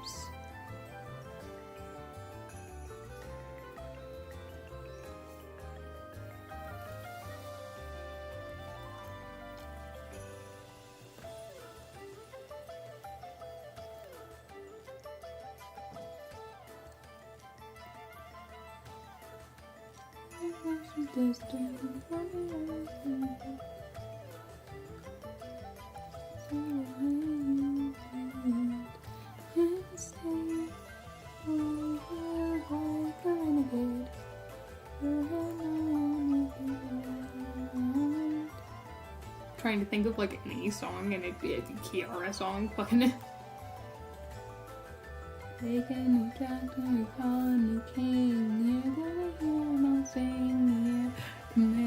Trying to think of like any song and it'd be a Kiara song, fucking. Take a new chapter, we call a new king. You're gonna hear him sing, yeah.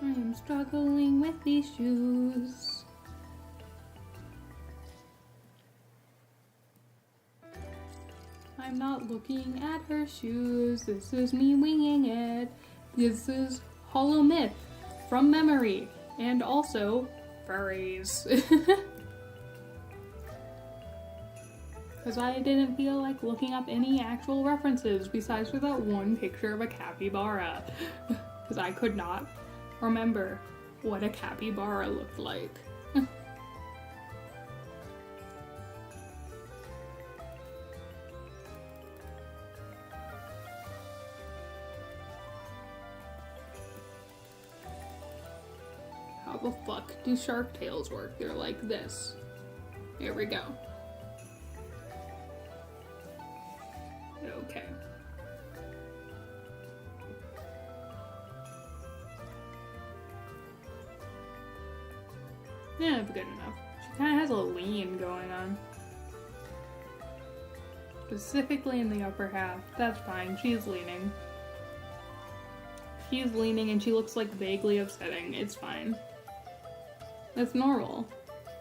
I am struggling with these shoes. I'm not looking at her shoes. This is me winging it. This is Hollow Myth from memory. And also furries. Because I didn't feel like looking up any actual references besides for that one picture of a capybara. Because I could not remember what a capybara looked like. How the fuck do shark tails work? They're like this. Here we go. Okay. Yeah, that's good enough. She kind of has a lean going on. Specifically in the upper half. That's fine. She's leaning. She's leaning and she looks like vaguely upsetting. It's fine. That's normal.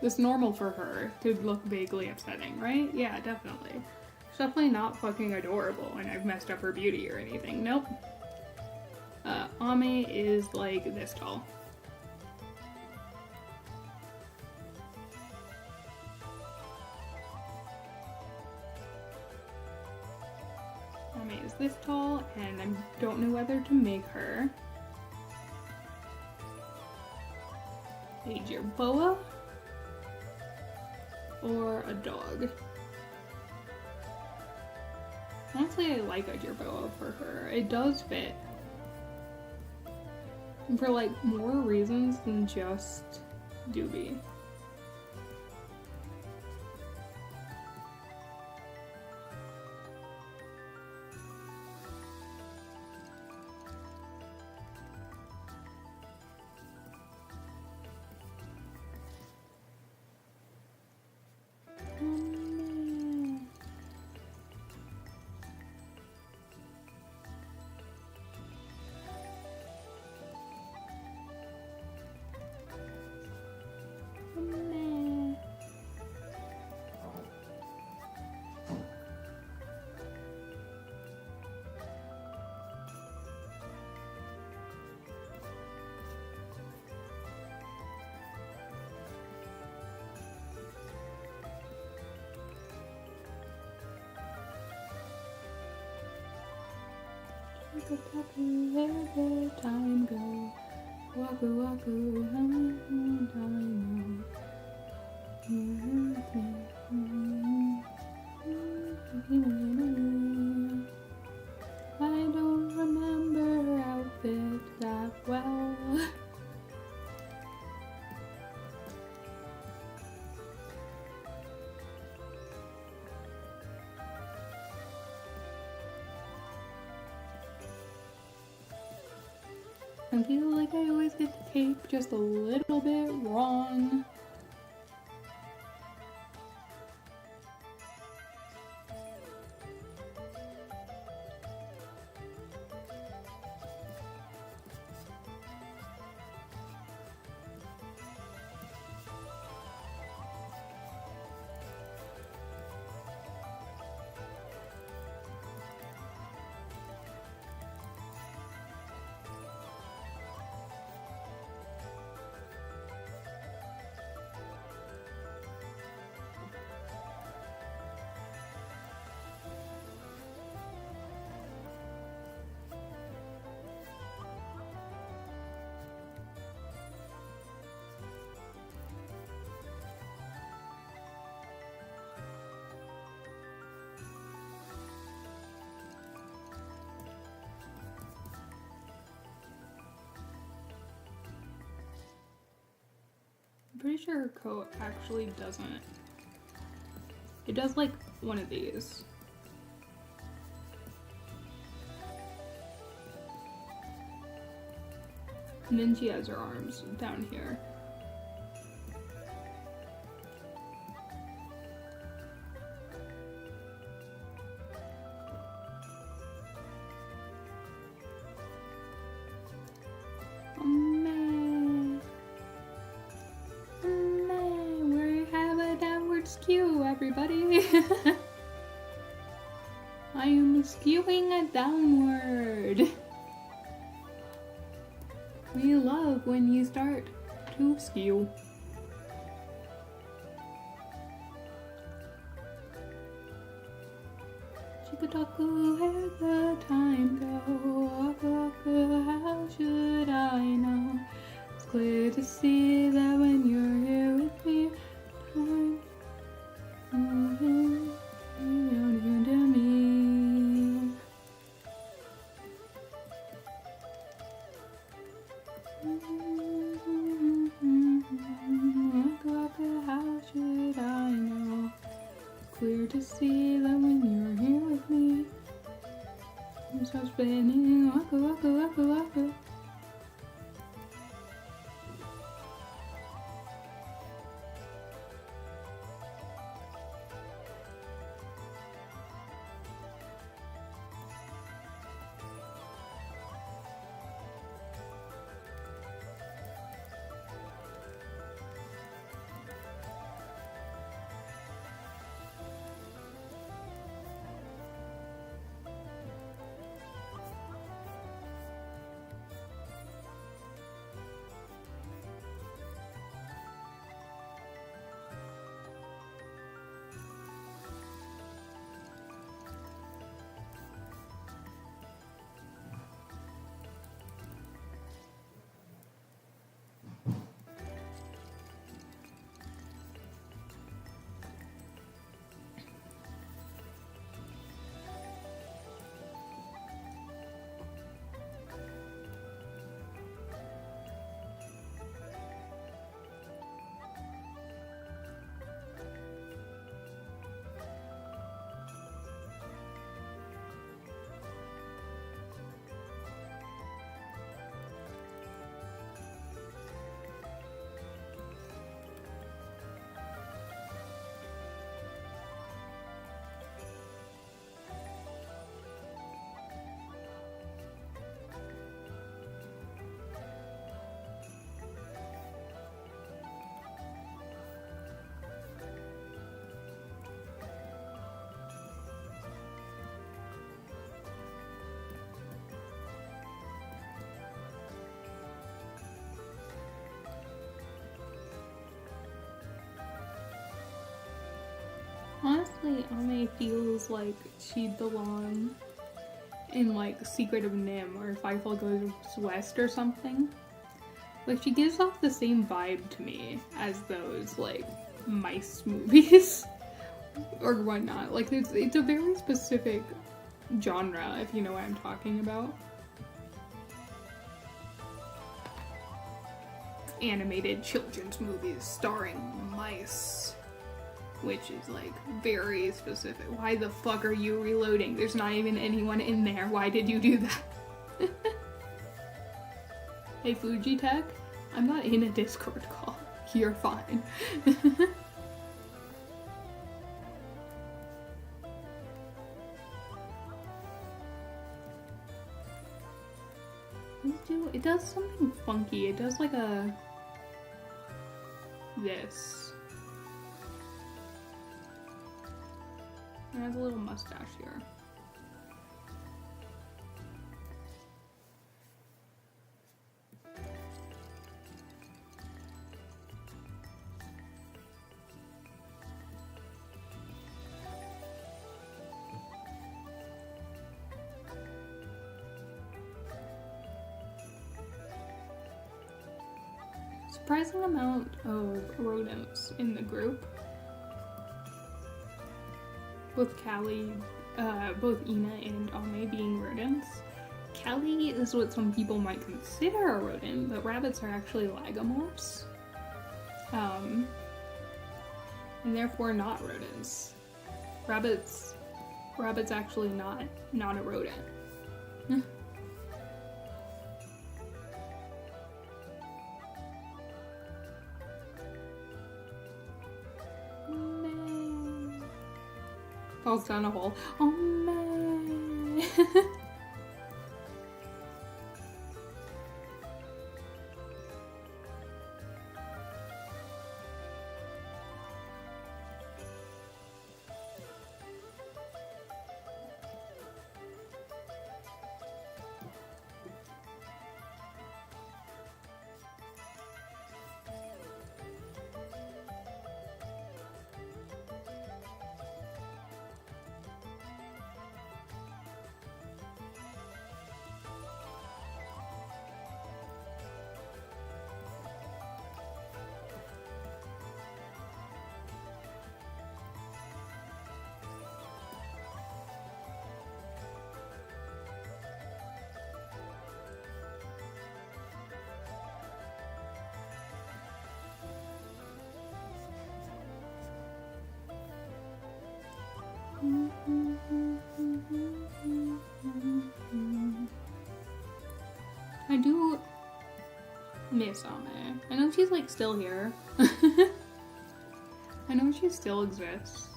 It's normal for her to look vaguely upsetting, right? Yeah, definitely. She's definitely not fucking adorable and I've messed up her beauty or anything. Nope. Ame is like this tall. Ame is this tall and I don't know whether to make her a jerboa or a dog. Honestly, I like a jerboa for her. It does fit. And for like more reasons than just doobie. Where did time go? Waku waku, how did I know? I don't remember her outfit that well. I feel like I always get the tape just a little bit wrong. I'm pretty sure her coat actually doesn't. It does like one of these. And then she has her arms down here. Skew, everybody. I am skewing it downward. We love when you start to skew. Chikataku, where'd the time go? Akaku, how should I know? It's clear to see that when you're here with me, time moving around into me. How should I know? Clear to see that when you're here with me, I'm so spinning. Waka waka waka waka. Honestly, Ame feels like she'd belong in like Secret of Nim or Firefall Goes West or something. Like she gives off the same vibe to me as those like mice movies or whatnot. Like it's a very specific genre, if you know what I'm talking about. Animated children's movies starring mice. Which is like very specific. Why the fuck are you reloading? There's not even anyone in there. Why did you do that? Hey Fuji Tech, I'm not in a Discord call. You're fine. It does something funky. It does like a... this. It has a little mustache here. Surprising amount of rodents in the group. Both Callie, both Ina and Ame being rodents. Callie is what some people might consider a rodent, but rabbits are actually lagomorphs. And therefore not rodents. Rabbits actually not a rodent. Falls down a hole. Oh man. I do miss Ame. I know she's like still here. I know she still exists.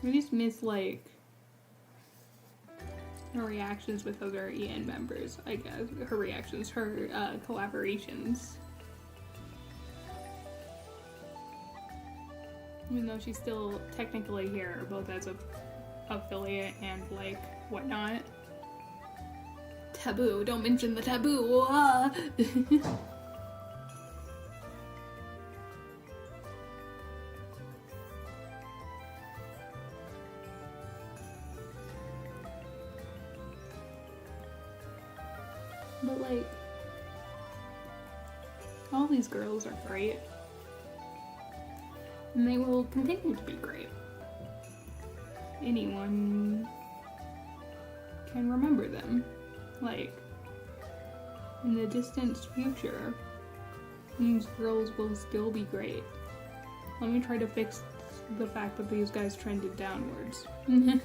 I just miss like her reactions with other EN members, I guess. Her reactions, her collaborations. Even though she's still technically here, both as a affiliate and like whatnot. Taboo, don't mention the taboo. Ah. But like, all these girls are great. And they will continue to be great. Anyone can remember them. Like, in the distant future, these girls will still be great. Let me try to fix the fact that these guys trended downwards. Make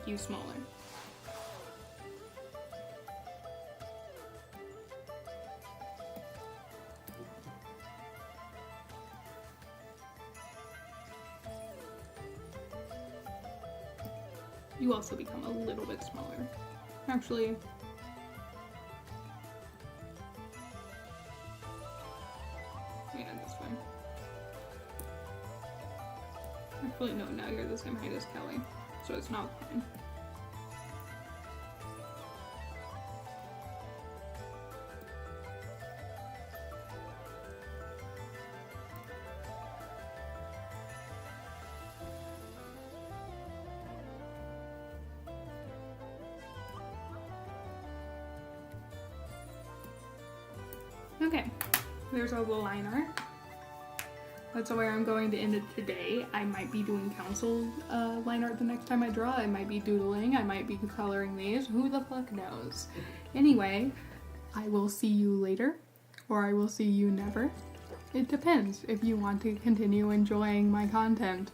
you smaller. You also become a little bit smaller. Actually, yeah, that's fine. Actually, no, now you're the same height as Kelly, so it's not fine. Okay, there's all the line art. That's where I'm going to end it today. I might be doing council line art the next time I draw. I might be doodling. I might be coloring these. Who the fuck knows? Anyway, I will see you later, or I will see you never. It depends if you want to continue enjoying my content.